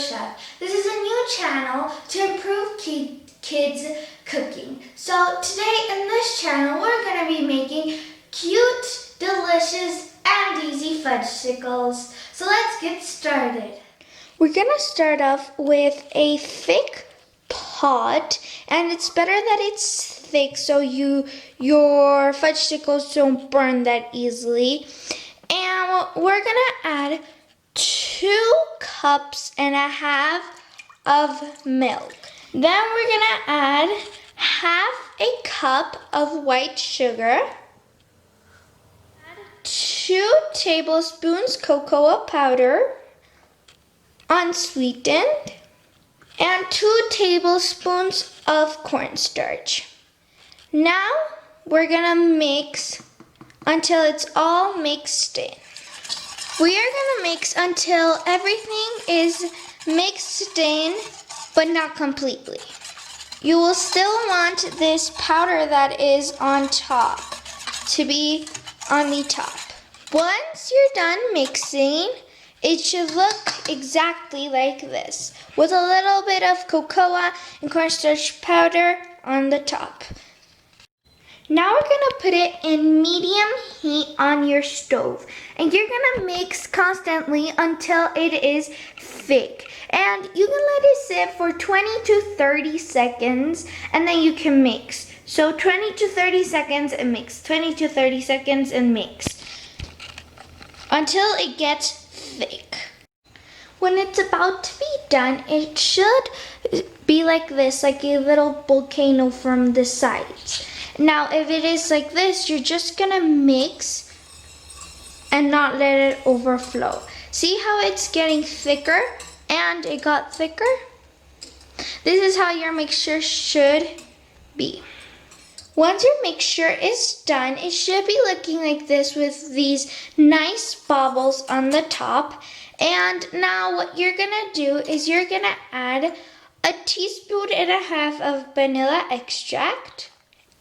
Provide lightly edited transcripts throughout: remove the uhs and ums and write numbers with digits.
Chef. This is a new channel to improve kids cooking. So today in this channel we're going to be making cute, delicious, and easy fudgesicles. So let's get started. We're going to start off with a thick pot, and it's better that it's thick so your fudgesicles don't burn that easily. And we're going to add 2 cups and a half of milk. Then we're gonna add half a cup of white sugar, 2 tablespoons cocoa powder, unsweetened, and 2 tablespoons of cornstarch. Now we're gonna mix until it's all mixed in. We are gonna mix until everything is mixed in, but not completely. You will still want this powder that is on top to be on the top. Once you're done mixing, it should look exactly like this, with a little bit of cocoa and cornstarch powder on the top. Now we're gonna put it in medium heat on your stove, and you're gonna mix constantly until it is thick. And you can let it sit for 20 to 30 seconds, and then you can mix. So 20 to 30 seconds and mix, 20 to 30 seconds and mix, until it gets thick. When it's about to be done, it should be like this, like a little volcano from the sides. Now, if it is like this, you're just gonna mix and not let it overflow. See how it's getting thicker and it got thicker? This is how your mixture should be. Once your mixture is done, it should be looking like this with these nice bubbles on the top. And now what you're gonna do is you're gonna add a teaspoon and a half of vanilla extract,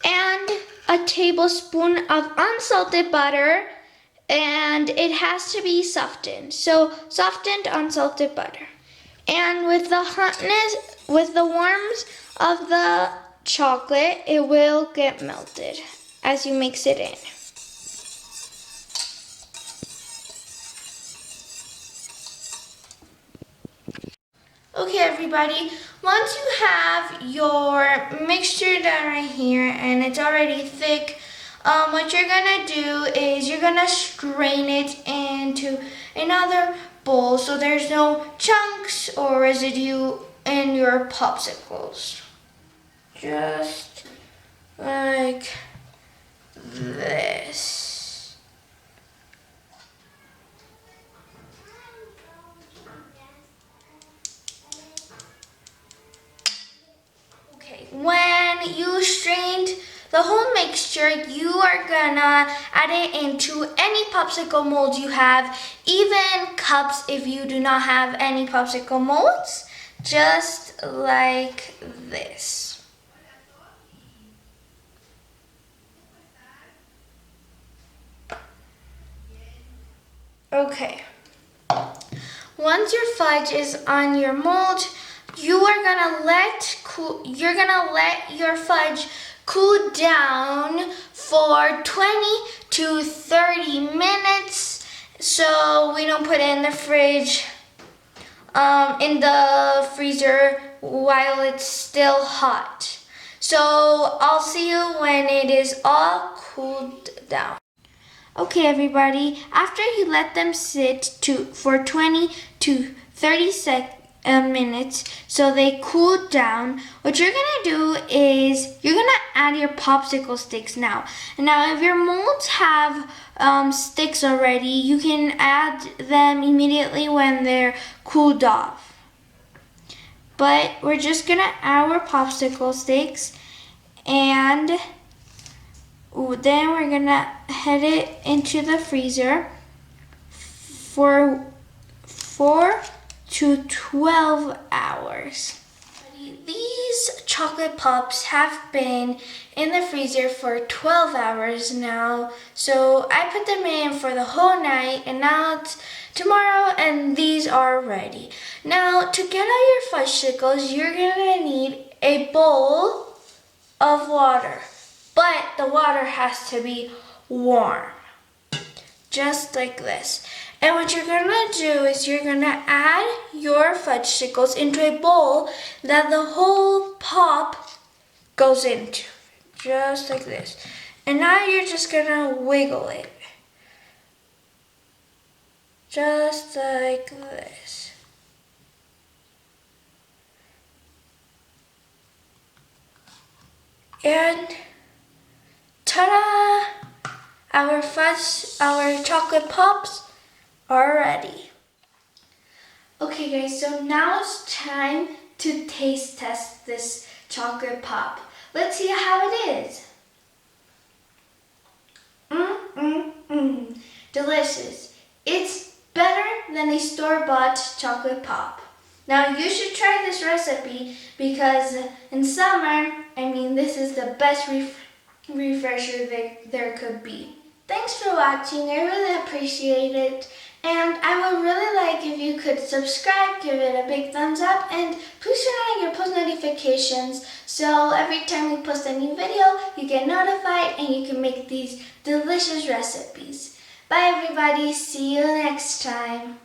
and a tablespoon of unsalted butter, and it has to be softened. So softened unsalted butter. And with the hotness, with the warmth of the chocolate, it will get melted as you mix it in. Okay everybody, once you have your mixture done right here and it's already thick, what you're gonna do is you're gonna strain it into another bowl so there's no chunks or residue in your popsicles. Just like this. When you strained the whole mixture, you are gonna add it into any popsicle mold you have, even cups if you do not have any popsicle molds, just like this. Okay. Once your fudge is on your mold, you're gonna let your fudge cool down for 20 to 30 minutes, so we don't put it in the fridge, in the freezer while it's still hot. So I'll see you when it is all cooled down. Okay everybody, after you let them sit for 20 to 30 minutes so they cool down, what you're gonna do is you're gonna add your popsicle sticks now. And now if your molds have sticks already, you can add them immediately when they're cooled off. But we're just gonna add our popsicle sticks, and then we're gonna head it into the freezer for 4 to 12 hours. These chocolate pops have been in the freezer for 12 hours now. So I put them in for the whole night, and now it's tomorrow and these are ready. Now to get out your fudgesicles, you're gonna need a bowl of water, but the water has to be warm, just like this. And what you're gonna do is you're gonna add your fudgesicles into a bowl that the whole pop goes into, just like this. And now you're just gonna wiggle it, just like this. And ta-da! Our chocolate pops are ready. Okay guys, so now it's time to taste test this chocolate pop. Let's see how it is. Delicious. It's better than a store-bought chocolate pop. Now you should try this recipe because in summer, this is the best refresher there could be. Thanks for watching, I really appreciate it. And I would really like if you could subscribe, give it a big thumbs up, and please turn on your post notifications so every time we post a new video, you get notified and you can make these delicious recipes. Bye everybody, see you next time.